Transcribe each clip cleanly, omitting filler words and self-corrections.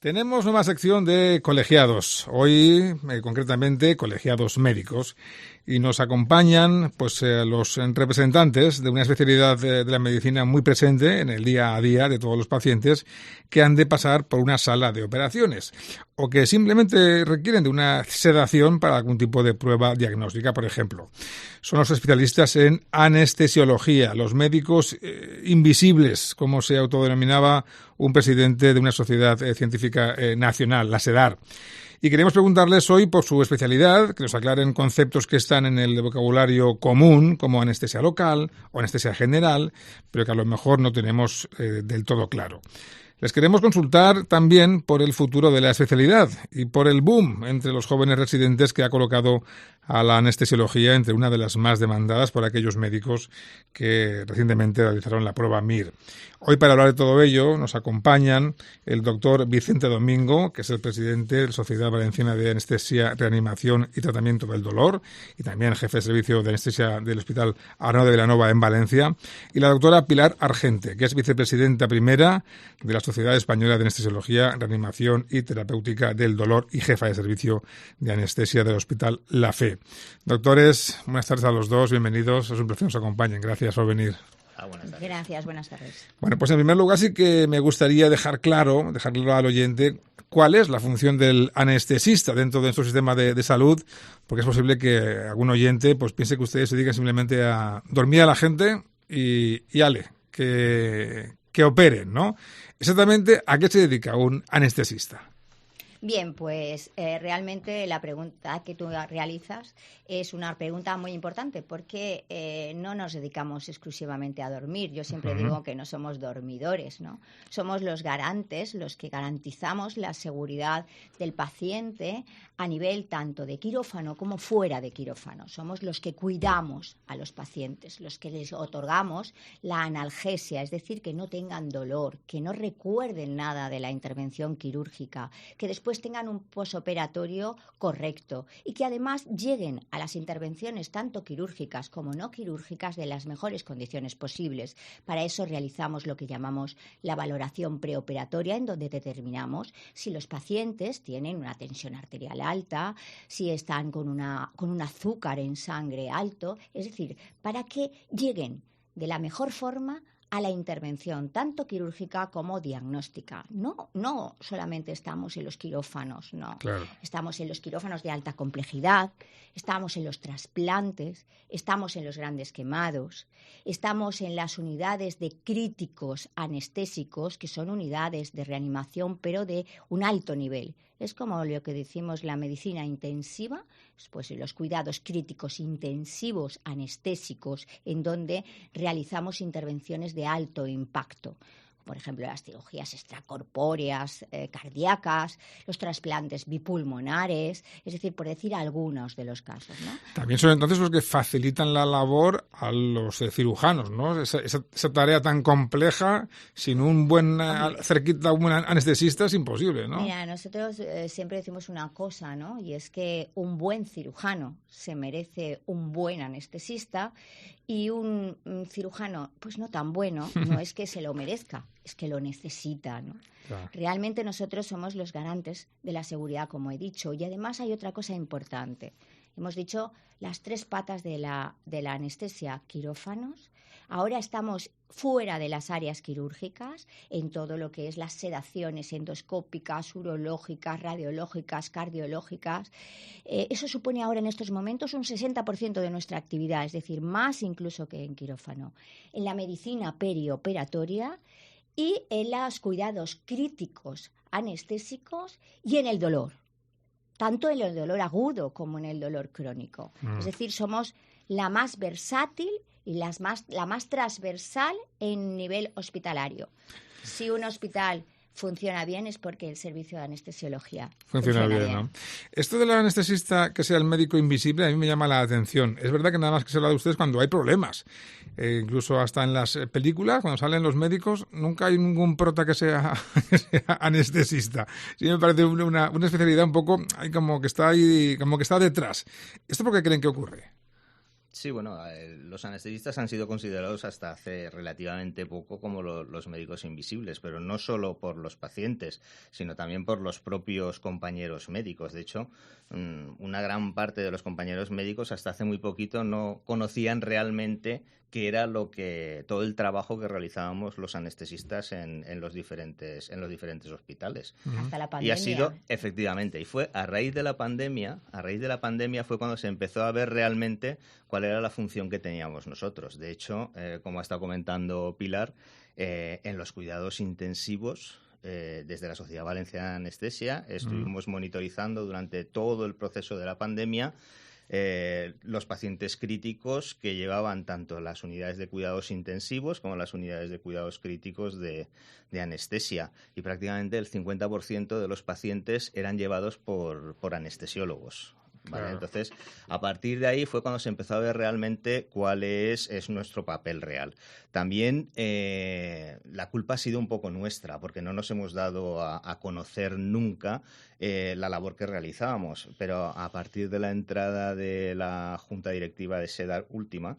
Tenemos nueva sección de colegiados, hoy concretamente colegiados médicos, y nos acompañan los representantes de una especialidad de la medicina muy presente en el día a día de todos los pacientes que han de pasar por una sala de operaciones o que simplemente requieren de una sedación para algún tipo de prueba diagnóstica, por ejemplo. Son los especialistas en anestesiología, los médicos invisibles, como se autodenominaba un presidente de una sociedad científica nacional, la SEDAR. Y queremos preguntarles hoy por su especialidad, que nos aclaren conceptos que están en el vocabulario común, como anestesia local o anestesia general, pero que a lo mejor no tenemos del todo claro. Les queremos consultar también por el futuro de la especialidad y por el boom entre los jóvenes residentes que ha colocado a la anestesiología entre una de las más demandadas por aquellos médicos que recientemente realizaron la prueba MIR. Hoy, para hablar de todo ello, nos acompañan el doctor Vicente Domingo, que es el presidente de la Sociedad Valenciana de Anestesia, Reanimación y Tratamiento del Dolor, y también jefe de servicio de anestesia del Hospital Arnau de Vilanova en Valencia, y la doctora Pilar Argente, que es vicepresidenta primera de la Sociedad Española de Anestesiología, Reanimación y Terapéutica del Dolor y jefa de servicio de anestesia del Hospital La Fe. Doctores, buenas tardes a los dos, bienvenidos, es un placer que nos acompañen, gracias por venir. Buenas tardes. Gracias, buenas tardes. Bueno, pues en primer lugar sí que me gustaría dejarlo claro al oyente cuál es la función del anestesista dentro de nuestro sistema de salud, porque es posible que algún oyente piense que ustedes se dedican simplemente a dormir a la gente y que operen, ¿no? Exactamente, ¿a qué se dedica un anestesista? Bien, pues realmente la pregunta que tú realizas es una pregunta muy importante porque no nos dedicamos exclusivamente a dormir. Yo siempre digo que no somos dormidores, ¿no? Somos los garantes, los que garantizamos la seguridad del paciente a nivel tanto de quirófano como fuera de quirófano. Somos los que cuidamos a los pacientes, los que les otorgamos la analgesia, es decir, que no tengan dolor, que no recuerden nada de la intervención quirúrgica, que después tengan un posoperatorio correcto y que además lleguen a las intervenciones tanto quirúrgicas como no quirúrgicas de las mejores condiciones posibles. Para eso realizamos lo que llamamos la valoración preoperatoria, en donde determinamos si los pacientes tienen una tensión arterial alta, si están con un azúcar en sangre alto, es decir, para que lleguen de la mejor forma a la intervención, tanto quirúrgica como diagnóstica. No solamente estamos en los quirófanos, no. Claro. Estamos en los quirófanos de alta complejidad, estamos en los trasplantes, estamos en los grandes quemados, estamos en las unidades de críticos anestésicos, que son unidades de reanimación, pero de un alto nivel. Es como lo que decimos la medicina intensiva, pues los cuidados críticos intensivos anestésicos, en donde realizamos intervenciones de alto impacto. Por ejemplo, las cirugías extracorpóreas, cardíacas, los trasplantes bipulmonares, es decir, por decir algunos de los casos, ¿no? También son entonces los que facilitan la labor a los cirujanos, ¿no? Esa tarea tan compleja, sin un buen cerquita, un buen anestesista, es imposible, ¿no? Mira, nosotros siempre decimos una cosa, ¿no? Y es que un buen cirujano se merece un buen anestesista y un cirujano, pues no tan bueno, no es que se lo merezca, es que lo necesita, ¿no? Claro. Realmente nosotros somos los garantes de la seguridad, como he dicho. Y además hay otra cosa importante. Hemos dicho las tres patas de la anestesia: quirófanos. Ahora estamos fuera de las áreas quirúrgicas, en todo lo que es las sedaciones endoscópicas, urológicas, radiológicas, cardiológicas. Eso supone ahora en estos momentos un 60% de nuestra actividad, es decir, más incluso que en quirófano. En la medicina perioperatoria y en los cuidados críticos anestésicos y en el dolor, tanto en el dolor agudo como en el dolor crónico. Es decir, somos la más versátil y la más transversal en nivel hospitalario. Si un hospital funciona bien es porque el servicio de anestesiología funciona bien, ¿no? Esto del anestesista que sea el médico invisible a mí me llama la atención. Es verdad que nada más que se habla de ustedes cuando hay problemas. Incluso hasta en las películas, cuando salen los médicos, nunca hay ningún prota que sea anestesista. Sí, me parece una especialidad un poco como que está ahí, como que está detrás. ¿Esto por qué creen que ocurre? Sí, bueno, los anestesistas han sido considerados hasta hace relativamente poco como los médicos invisibles, pero no solo por los pacientes, sino también por los propios compañeros médicos. De hecho, una gran parte de los compañeros médicos hasta hace muy poquito no conocían realmente qué era todo el trabajo que realizábamos los anestesistas en los diferentes hospitales. Hasta la Y pandemia. ha sido, efectivamente, y fue a raíz de la pandemia fue cuando se empezó a ver realmente cuál era la función que teníamos nosotros. De hecho, como ha estado comentando Pilar, en los cuidados intensivos, desde la Sociedad Valenciana de Anestesia, estuvimos monitorizando durante todo el proceso de la pandemia los pacientes críticos que llevaban tanto las unidades de cuidados intensivos como las unidades de cuidados críticos de anestesia. Y prácticamente el 50% de los pacientes eran llevados por anestesiólogos. ¿Vale? Claro. Entonces, a partir de ahí fue cuando se empezó a ver realmente cuál es nuestro papel real. También la culpa ha sido un poco nuestra, porque no nos hemos dado a conocer nunca la labor que realizábamos. Pero a partir de la entrada de la Junta Directiva de SEDAR última,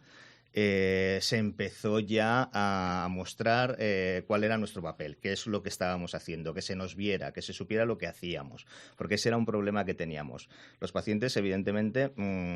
se empezó ya a mostrar cuál era nuestro papel, qué es lo que estábamos haciendo, que se nos viera, que se supiera lo que hacíamos, porque ese era un problema que teníamos. Los pacientes, evidentemente,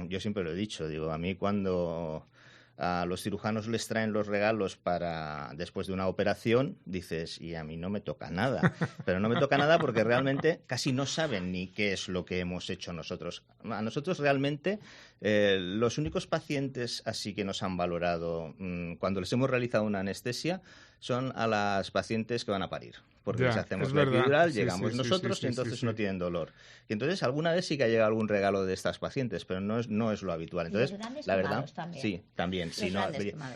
yo siempre lo he dicho, digo, a mí cuando a los cirujanos les traen los regalos para después de una operación, dices, y a mí no me toca nada. Pero no me toca nada porque realmente casi no saben ni qué es lo que hemos hecho nosotros. A nosotros realmente los únicos pacientes así que nos han valorado cuando les hemos realizado una anestesia son a las pacientes que van a parir. Porque les hacemos la epidural, llegamos nosotros y entonces no tienen dolor. Y entonces alguna vez sí que ha llegado algún regalo de estas pacientes, pero no es lo habitual. Entonces, la verdad, también. Sí,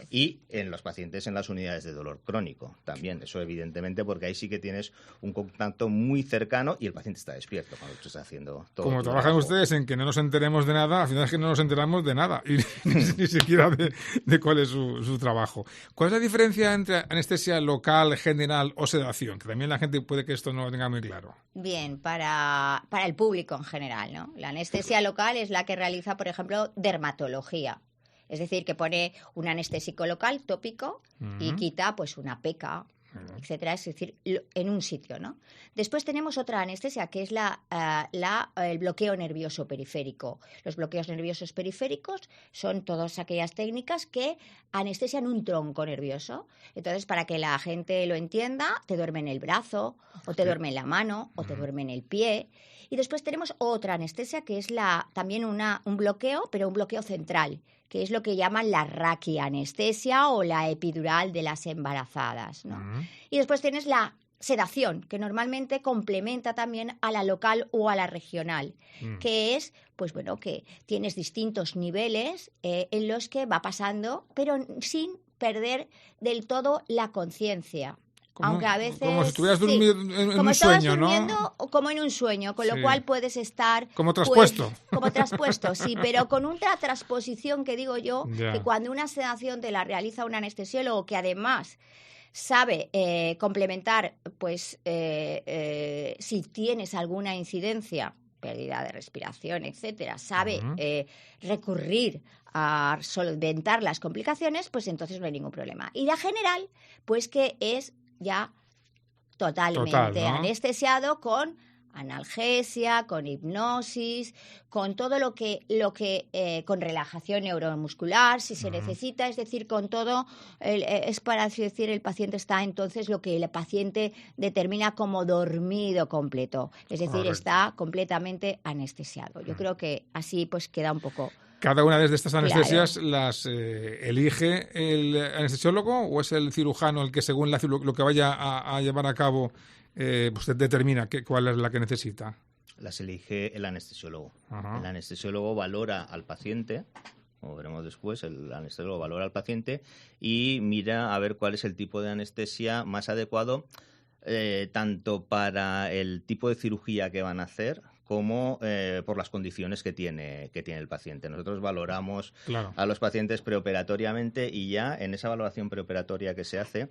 y en los pacientes en las unidades de dolor crónico también. Eso evidentemente porque ahí sí que tienes un contacto muy cercano y el paciente está despierto cuando tú estás haciendo todo. Como trabajan ustedes en que no nos enteremos de nada, al final es que no nos enteramos de nada y ni siquiera de cuál es su trabajo. ¿Cuál es la diferencia entre anestesia local, general o sedación? Que también la gente puede que esto no lo tenga muy claro. Bien, para el público en general, ¿no? La anestesia local es la que realiza, por ejemplo, dermatología. Es decir, que pone un anestésico local tópico y quita pues una peca, etcétera, es decir, en un sitio, ¿no? Después tenemos otra anestesia que es el bloqueo nervioso periférico. Los bloqueos nerviosos periféricos son todas aquellas técnicas que anestesian un tronco nervioso. Entonces, para que la gente lo entienda, te duerme en el brazo, o te duerme en la mano, o te duerme en el pie. Y después tenemos otra anestesia que es también un bloqueo, pero un bloqueo central, que es lo que llaman la raquianestesia o la epidural de las embarazadas, ¿no? Y después tienes la sedación, que normalmente complementa también a la local o a la regional, que es, pues bueno, que tienes distintos niveles en los que va pasando, pero sin perder del todo la conciencia. Aunque a veces como si estuvieras durmiendo en un sueño, ¿no? Como en un sueño, con lo cual puedes estar como traspuesto. Pues, como traspuesto, sí, pero con una transposición que digo yo, que cuando una sedación te la realiza un anestesiólogo que además sabe complementar, pues si tienes alguna incidencia, pérdida de respiración, etcétera, sabe recurrir a solventar las complicaciones, pues entonces no hay ningún problema. Y la general, pues que es ya totalmente anestesiado con analgesia, con hipnosis, con todo lo que con relajación neuromuscular, si se necesita, es decir, con todo, es para así decir, el paciente está entonces lo que el paciente determina como dormido completo, es decir, está completamente anestesiado. Yo creo que así pues queda un poco... ¿Cada una de estas anestesias las elige el anestesiólogo o es el cirujano el que según lo que vaya a llevar a cabo usted determina cuál es la que necesita? Las elige el anestesiólogo. El anestesiólogo valora al paciente, como veremos después, el anestesiólogo valora al paciente y mira a ver cuál es el tipo de anestesia más adecuado tanto para el tipo de cirugía que van a hacer como por las condiciones que tiene el paciente. Nosotros valoramos a los pacientes preoperatoriamente y ya en esa valoración preoperatoria que se hace,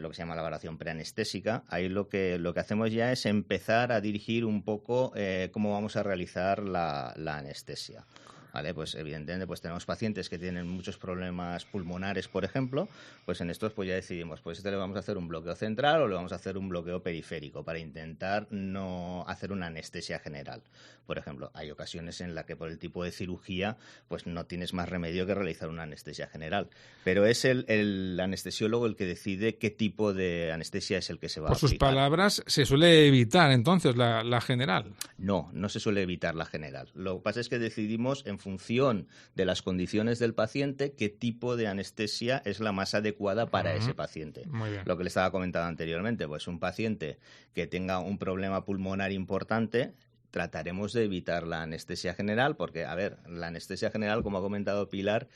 lo que se llama la valoración preanestésica, ahí lo que hacemos ya es empezar a dirigir un poco cómo vamos a realizar la anestesia. ¿vale? Pues evidentemente pues tenemos pacientes que tienen muchos problemas pulmonares, por ejemplo, pues en estos pues ya decidimos, pues le vamos a hacer un bloqueo central o le vamos a hacer un bloqueo periférico para intentar no hacer una anestesia general. Por ejemplo, hay ocasiones en las que por el tipo de cirugía pues no tienes más remedio que realizar una anestesia general, pero es el anestesiólogo el que decide qué tipo de anestesia es el que se va a aplicar. Por sus palabras, se suele evitar entonces la general. No se suele evitar la general. Lo que pasa es que decidimos en función de las condiciones del paciente qué tipo de anestesia es la más adecuada para ese paciente. Muy bien. Lo que le estaba comentando anteriormente, pues un paciente que tenga un problema pulmonar importante, trataremos de evitar la anestesia general porque, a ver, la anestesia general, como ha comentado Pilar,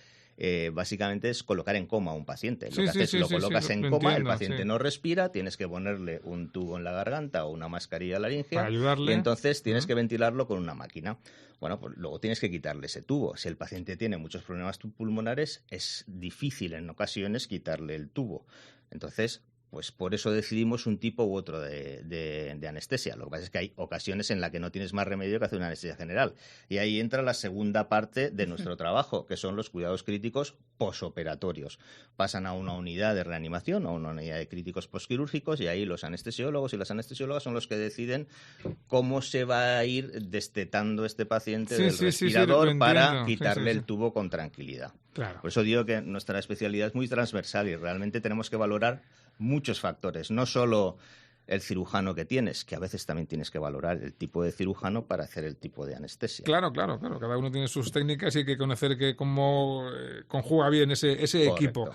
básicamente es colocar en coma a un paciente. Lo que haces es lo colocas en coma, entiendo, el paciente no respira, tienes que ponerle un tubo en la garganta o una mascarilla laringea para ayudarle. Y entonces tienes que ventilarlo con una máquina. Bueno, pues luego tienes que quitarle ese tubo. Si el paciente tiene muchos problemas pulmonares, es difícil en ocasiones quitarle el tubo. Entonces, pues por eso decidimos un tipo u otro de anestesia. Lo que pasa es que hay ocasiones en las que no tienes más remedio que hacer una anestesia general. Y ahí entra la segunda parte de nuestro trabajo, que son los cuidados críticos posoperatorios. Pasan a una unidad de reanimación, a una unidad de críticos posquirúrgicos, y ahí los anestesiólogos y las anestesiólogas son los que deciden cómo se va a ir destetando este paciente del respirador para quitarle el tubo con tranquilidad. Claro. Por eso digo que nuestra especialidad es muy transversal y realmente tenemos que valorar muchos factores, no solo el cirujano que tienes, que a veces también tienes que valorar el tipo de cirujano para hacer el tipo de anestesia. Claro. Cada uno tiene sus técnicas y hay que conocer cómo conjuga bien ese Correcto, equipo.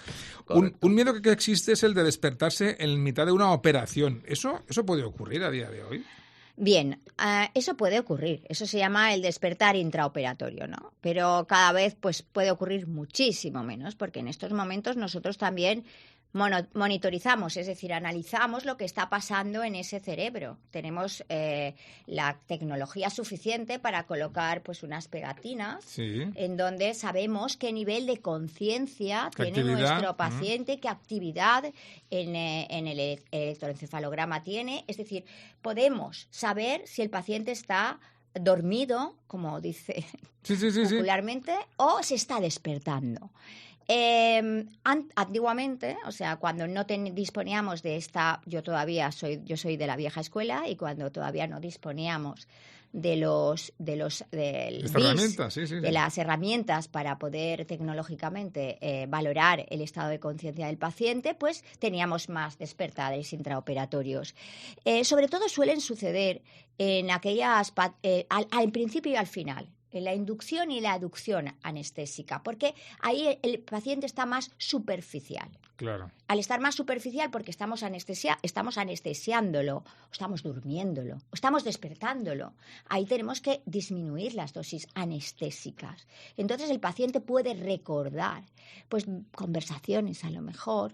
correcto. Un miedo que existe es el de despertarse en mitad de una operación. ¿Eso puede ocurrir a día de hoy? Bien, eso puede ocurrir. Eso se llama el despertar intraoperatorio, ¿no? Pero cada vez pues puede ocurrir muchísimo menos, porque en estos momentos nosotros también monitorizamos, es decir, analizamos lo que está pasando en ese cerebro. Tenemos la tecnología suficiente para colocar pues unas pegatinas en donde sabemos qué nivel de conciencia tiene nuestro paciente, qué actividad en el electroencefalograma tiene. Es decir, podemos saber si el paciente está dormido, como dice popularmente, o se está despertando. Antiguamente, o sea, cuando no disponíamos de esta, yo soy de la vieja escuela, y cuando todavía no disponíamos de las herramientas para poder tecnológicamente valorar el estado de conciencia del paciente, pues teníamos más despertares intraoperatorios. Sobre todo suelen suceder en aquellas al principio y al final, en la inducción y la aducción anestésica, porque ahí el paciente está más superficial. Claro. Al estar más superficial, porque estamos anestesiándolo, estamos durmiéndolo, estamos despertándolo. Ahí tenemos que disminuir las dosis anestésicas. Entonces el paciente puede recordar pues conversaciones a lo mejor,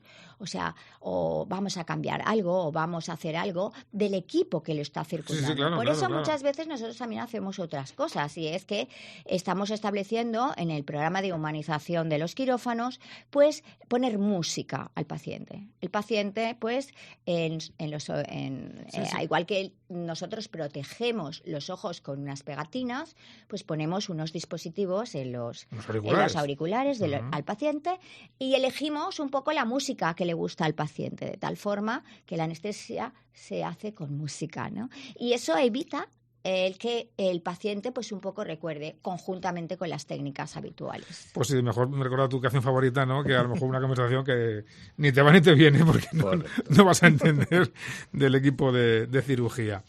o vamos a cambiar algo, o vamos a hacer algo del equipo que lo está circundando. Por eso muchas veces nosotros también hacemos otras cosas, y es que estamos estableciendo en el programa de humanización de los quirófanos, pues poner música al paciente. El paciente, pues, igual que nosotros protegemos los ojos con unas pegatinas, pues ponemos unos dispositivos en los auriculares al paciente, y elegimos un poco la música que le gusta al paciente, de tal forma que la anestesia se hace con música, ¿no? Y eso evita que el paciente pues un poco recuerde conjuntamente con las técnicas habituales. Pues sí, mejor recordar tu canción favorita, ¿no? Que a lo mejor una conversación que ni te va ni te viene, porque no vas a entender del equipo de cirugía.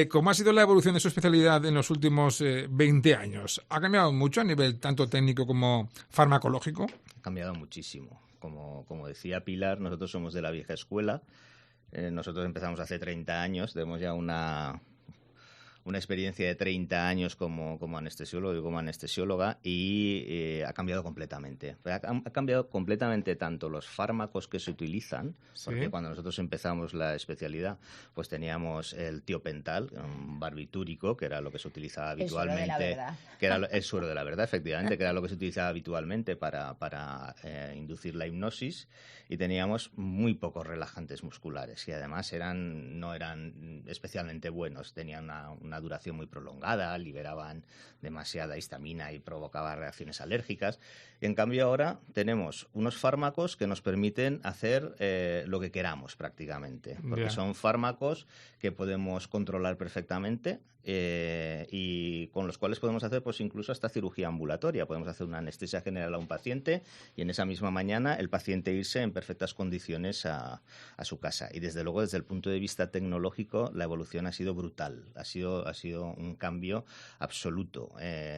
¿Cómo ha sido la evolución de su especialidad en los últimos 20 años? ¿Ha cambiado mucho a nivel tanto técnico como farmacológico? Ha cambiado muchísimo. Como decía Pilar, nosotros somos de la vieja escuela. Nosotros empezamos hace 30 años, tenemos ya una experiencia de 30 años como anestesiólogo y como anestesióloga, y ha cambiado completamente. Ha cambiado completamente tanto los fármacos que se utilizan, porque cuando nosotros empezamos la especialidad, pues teníamos el tiopental, un barbitúrico, que era lo que se utilizaba habitualmente. El suero de la verdad. Que era el suero de la verdad, efectivamente, que era lo que se utilizaba habitualmente para inducir la hipnosis, y teníamos muy pocos relajantes musculares, y además no eran especialmente buenos, tenían una una duración muy prolongada, liberaban demasiada histamina y provocaba reacciones alérgicas. En cambio ahora tenemos unos fármacos que nos permiten hacer lo que queramos prácticamente, porque son fármacos que podemos controlar perfectamente y con los cuales podemos hacer pues incluso hasta cirugía ambulatoria. Podemos hacer una anestesia general a un paciente y en esa misma mañana el paciente irse en perfectas condiciones a su casa. Y desde luego, desde el punto de vista tecnológico, la evolución ha sido brutal. Ha sido un cambio absoluto.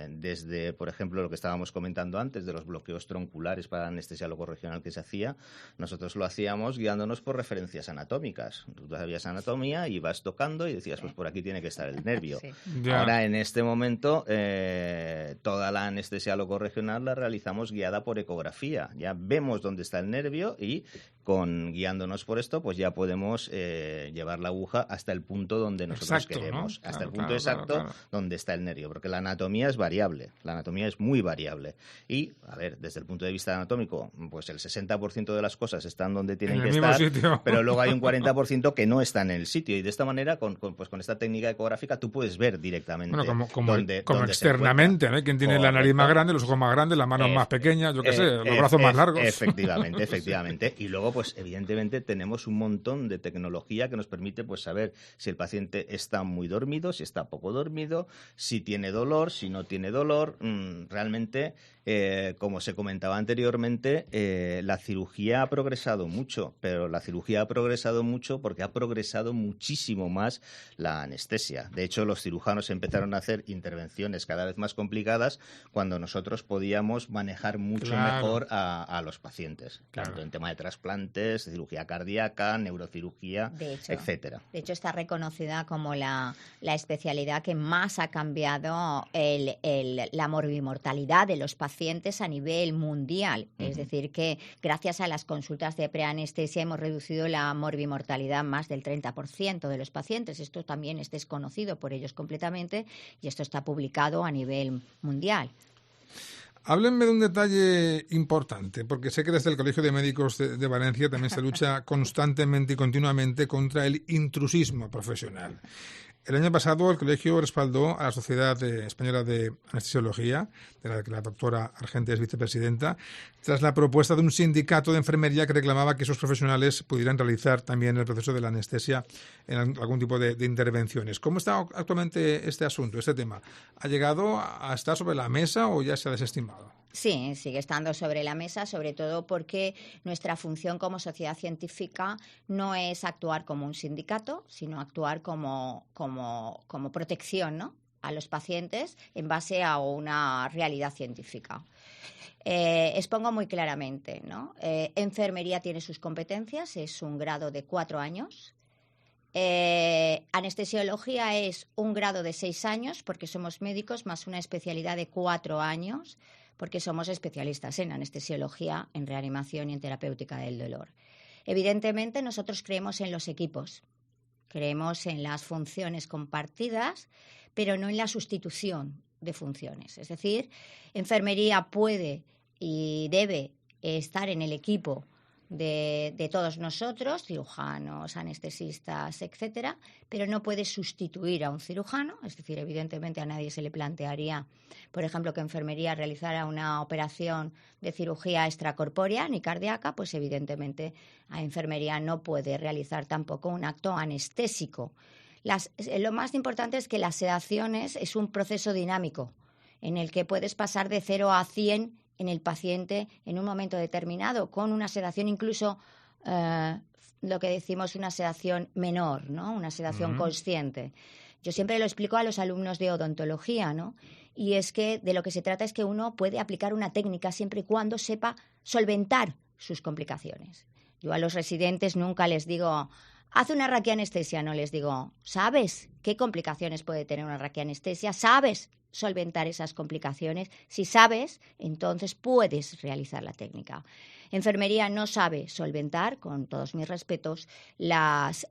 Desde, por ejemplo, lo que estábamos comentando antes de los bloqueos tronculares para la anestesia locorregional que se hacía, nosotros lo hacíamos guiándonos por referencias anatómicas. Tú sabías anatomía y ibas tocando y decías, pues por aquí tiene que estar el nervio. Sí. Ahora, en este momento, toda la anestesia locorregional la realizamos guiada por ecografía. Ya vemos dónde está el nervio y guiándonos por esto, pues ya podemos llevar la aguja hasta el punto donde nosotros queremos, ¿no? Hasta el punto exacto donde está el nervio, porque la anatomía es variable, la anatomía es muy variable. Y, a ver, desde el punto de vista anatómico, pues el 60% de las cosas están donde tienen que estar, sitio. Pero luego hay un 40% que no está en el sitio. Y de esta manera, con esta técnica ecográfica, tú puedes ver directamente como externamente, ¿no? Quien tiene la nariz más grande, los ojos más grandes, las manos más pequeñas, yo qué sé, los brazos más largos. Efectivamente. Y luego, pues evidentemente tenemos un montón de tecnología que nos permite pues saber si el paciente está muy dormido, si está poco dormido, si tiene dolor, si no tiene dolor. Realmente, como se comentaba anteriormente, la cirugía ha progresado mucho, pero la cirugía ha progresado mucho porque ha progresado muchísimo más la anestesia. De hecho, los cirujanos empezaron a hacer intervenciones cada vez más complicadas cuando nosotros podíamos manejar mucho mejor a los pacientes, tanto en tema de trasplantes, cirugía cardíaca, neurocirugía, etcétera. De hecho, está reconocida como la especialidad que más ha cambiado la morbimortalidad de los pacientes a nivel mundial. Es decir, que gracias a las consultas de preanestesia hemos reducido la morbimortalidad más del 30% de los pacientes. Esto también es desconocido por ellos completamente y esto está publicado a nivel mundial. Háblenme de un detalle importante, porque sé que desde el Colegio de Médicos de Valencia también se lucha constantemente y continuamente contra el intrusismo profesional. El año pasado el colegio respaldó a la Sociedad Española de Anestesiología, de la que la doctora Argente es vicepresidenta, tras la propuesta de un sindicato de enfermería que reclamaba que esos profesionales pudieran realizar también el proceso de la anestesia en algún tipo de intervenciones. ¿Cómo está actualmente este asunto, este tema? ¿Ha llegado a estar sobre la mesa o ya se ha desestimado? Sí, sigue estando sobre la mesa, sobre todo porque nuestra función como sociedad científica no es actuar como un sindicato, sino actuar como protección, ¿no?, a los pacientes en base a una realidad científica. Expongo muy claramente, ¿no? Enfermería tiene sus competencias, es un grado de 4 años. Anestesiología es un grado de 6 años porque somos médicos, más una especialidad de 4 años porque somos especialistas en anestesiología, en reanimación y en terapéutica del dolor. Evidentemente, nosotros creemos en los equipos, creemos en las funciones compartidas, pero no en la sustitución de funciones. Es decir, enfermería puede y debe estar en el equipo de todos nosotros, cirujanos, anestesistas, etcétera, pero no puede sustituir a un cirujano. Es decir, evidentemente a nadie se le plantearía, por ejemplo, que enfermería realizara una operación de cirugía extracorpórea ni cardíaca, pues evidentemente a enfermería no puede realizar tampoco un acto anestésico. Lo más importante es que las sedaciones es un proceso dinámico en el que puedes pasar de 0 a 100 en el paciente en un momento determinado, con una sedación incluso, lo que decimos una sedación menor, ¿no?, una sedación consciente. Yo siempre lo explico a los alumnos de odontología, ¿no?, y es que de lo que se trata es que uno puede aplicar una técnica siempre y cuando sepa solventar sus complicaciones. Yo a los residentes nunca les digo, haz una raquianestesia, no les digo, ¿sabes qué complicaciones puede tener una raquianestesia? ¿Sabes solventar esas complicaciones. Si sabes, entonces puedes realizar la técnica. Enfermería no sabe solventar, con todos mis respetos, las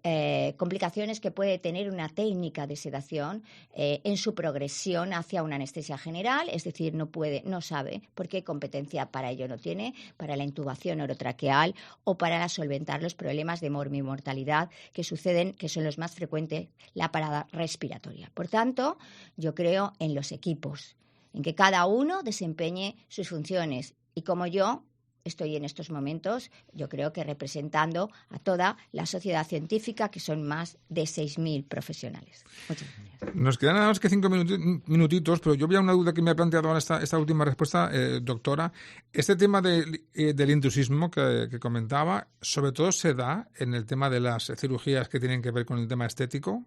complicaciones que puede tener una técnica de sedación en su progresión hacia una anestesia general, es decir, no sabe, porque competencia para ello no tiene, para la intubación orotraqueal o para solventar los problemas de morbi-mortalidad que suceden, que son los más frecuentes, la parada respiratoria. Por tanto, yo creo en los equipos, en que cada uno desempeñe sus funciones y como yo estoy en estos momentos, yo creo que representando a toda la sociedad científica, que son más de 6.000 profesionales. Muchas gracias. Nos quedan nada más que 5 minutitos, pero yo había una duda que me ha planteado ahora esta última respuesta, doctora. Este tema del intrusismo que comentaba, sobre todo se da en el tema de las cirugías que tienen que ver con el tema estético.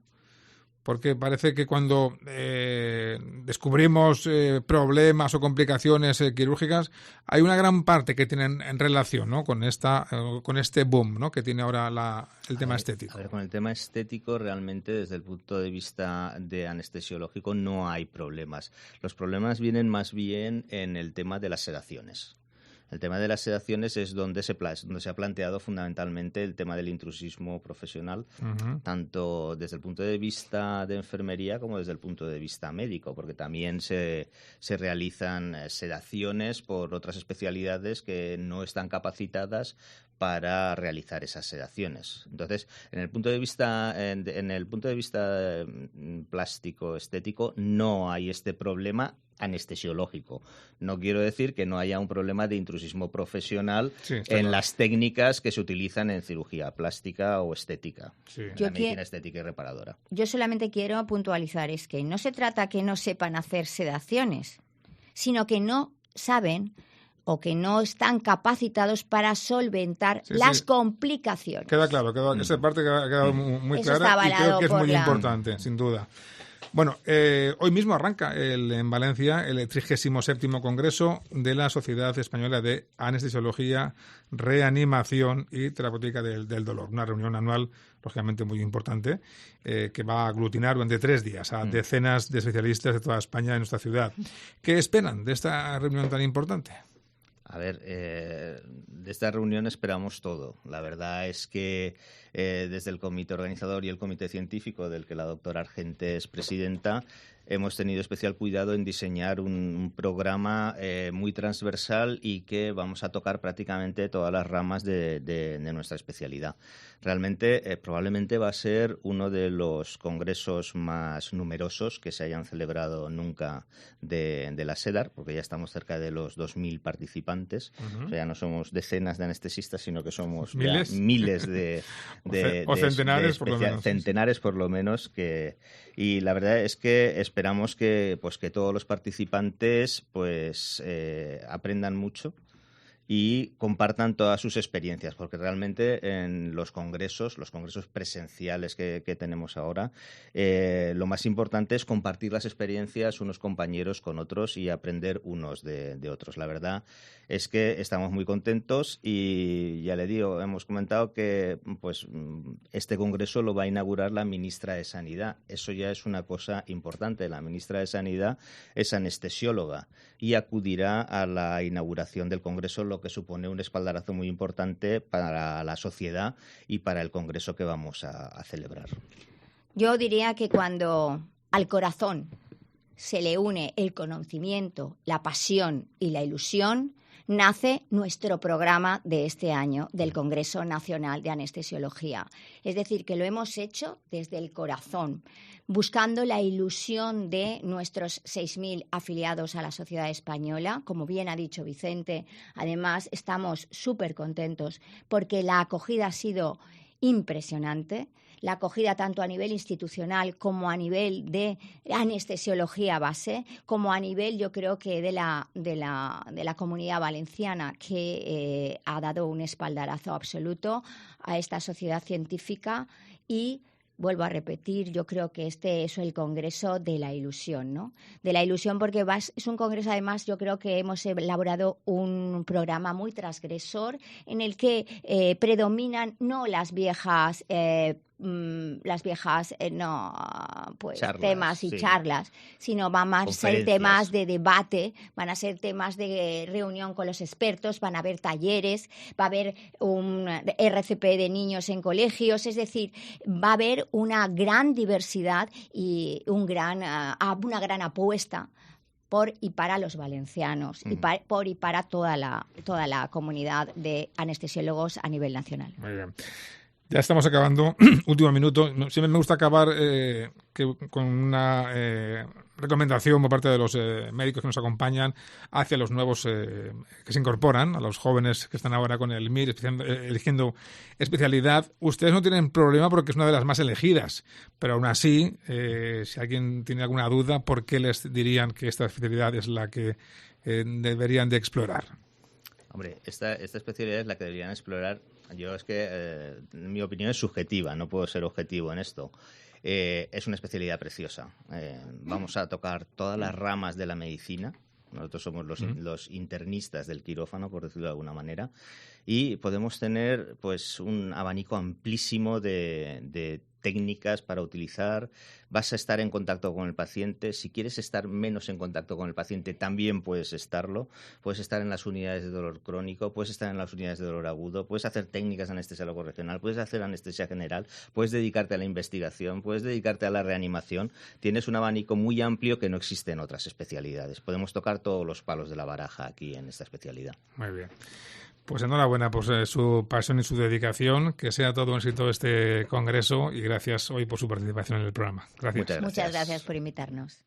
Porque parece que cuando descubrimos problemas o complicaciones quirúrgicas, hay una gran parte que tienen en relación, ¿no?, con este boom, ¿no?, que tiene ahora el tema estético. A ver, con el tema estético realmente desde el punto de vista de anestesiológico no hay problemas. Los problemas vienen más bien en el tema de las sedaciones. El tema de las sedaciones es donde se ha planteado fundamentalmente el tema del intrusismo profesional, tanto desde el punto de vista de enfermería como desde el punto de vista médico, porque también se realizan sedaciones por otras especialidades que no están capacitadas para realizar esas sedaciones. Entonces, en el punto de vista plástico estético no hay este problema anestesiológico. No quiero decir que no haya un problema de intrusismo profesional en las técnicas que se utilizan en cirugía plástica o estética, en la medicina estética y reparadora. Yo solamente quiero puntualizar, es que no se trata que no sepan hacer sedaciones, sino que no saben o que no están capacitados para solventar las complicaciones. Queda claro, esa parte ha quedado muy clara y creo que es muy importante, sin duda. Bueno, hoy mismo arranca en Valencia el 37º Congreso de la Sociedad Española de Anestesiología, Reanimación y Terapéutica del Dolor. Una reunión anual, lógicamente, muy importante, que va a aglutinar durante 3 días a decenas de especialistas de toda España en nuestra ciudad. ¿Qué esperan de esta reunión tan importante? A ver, de esta reunión esperamos todo. La verdad es que desde el comité organizador y el comité científico, del que la doctora Argente es presidenta, hemos tenido especial cuidado en diseñar un programa muy transversal y que vamos a tocar prácticamente todas las ramas de nuestra especialidad. Realmente, probablemente va a ser uno de los congresos más numerosos que se hayan celebrado nunca de la SEDAR, porque ya estamos cerca de los 2.000 participantes. O sea, ya no somos decenas de anestesistas, sino que somos miles de centenares, por lo menos. Centenares, por lo menos. Y la verdad es que esperamos que todos los participantes aprendan mucho y compartan todas sus experiencias, porque realmente en los congresos presenciales que tenemos ahora, lo más importante es compartir las experiencias unos compañeros con otros y aprender unos de otros. La verdad es que estamos muy contentos y ya le digo, hemos comentado que este congreso lo va a inaugurar la ministra de Sanidad. Eso ya es una cosa importante. La ministra de Sanidad es anestesióloga y acudirá a la inauguración del congreso, lo que supone un espaldarazo muy importante para la sociedad y para el congreso que vamos a celebrar. Yo diría que cuando al corazón se le une el conocimiento, la pasión y la ilusión, nace nuestro programa de este año del Congreso Nacional de Anestesiología. Es decir, que lo hemos hecho desde el corazón, buscando la ilusión de nuestros 6.000 afiliados a la sociedad española. Como bien ha dicho Vicente, además estamos súper contentos porque la acogida ha sido impresionante. La acogida tanto a nivel institucional como a nivel de anestesiología base, como a nivel, yo creo que de la comunidad valenciana, que ha dado un espaldarazo absoluto a esta sociedad científica. Y vuelvo a repetir, yo creo que este es el congreso de la ilusión, ¿no? De la ilusión, porque es un congreso, además, yo creo que hemos elaborado un programa muy transgresor en el que predominan no las viejas las viejas Charlas, temas y sí. charlas, sino van a ser Conferencias. temas de debate, van a ser temas de reunión con los expertos, van a haber talleres, va a haber un RCP de niños en colegios, es decir, va a haber una gran diversidad y una gran apuesta por y para los valencianos y para toda la comunidad de anestesiólogos a nivel nacional. Muy bien. Ya estamos acabando. Último minuto. Siempre me gusta acabar con una recomendación por parte de los médicos que nos acompañan hacia los nuevos que se incorporan, a los jóvenes que están ahora con el MIR eligiendo especialidad. Ustedes no tienen problema porque es una de las más elegidas, pero aún así, si alguien tiene alguna duda, ¿por qué les dirían que esta especialidad es la que deberían de explorar? Hombre, esta especialidad es la que deberían explorar. Yo es que mi opinión es subjetiva, no puedo ser objetivo en esto. Es una especialidad preciosa. Vamos a tocar todas las ramas de la medicina. Nosotros somos los internistas del quirófano, por decirlo de alguna manera, y podemos tener pues un abanico amplísimo de técnicas para utilizar. Vas a estar en contacto con el paciente. Si quieres estar menos en contacto con el paciente, también puedes estarlo. Puedes estar en las unidades de dolor crónico, puedes estar en las unidades de dolor agudo, puedes hacer técnicas de anestesia locorregional, puedes hacer anestesia general, puedes dedicarte a la investigación, puedes dedicarte a la reanimación. Tienes un abanico muy amplio que no existe en otras especialidades. Podemos tocar todos los palos de la baraja aquí en esta especialidad. Muy bien. Pues enhorabuena por su pasión y su dedicación. Que sea todo un éxito este congreso y gracias hoy por su participación en el programa. Gracias. Muchas gracias. Muchas gracias por invitarnos.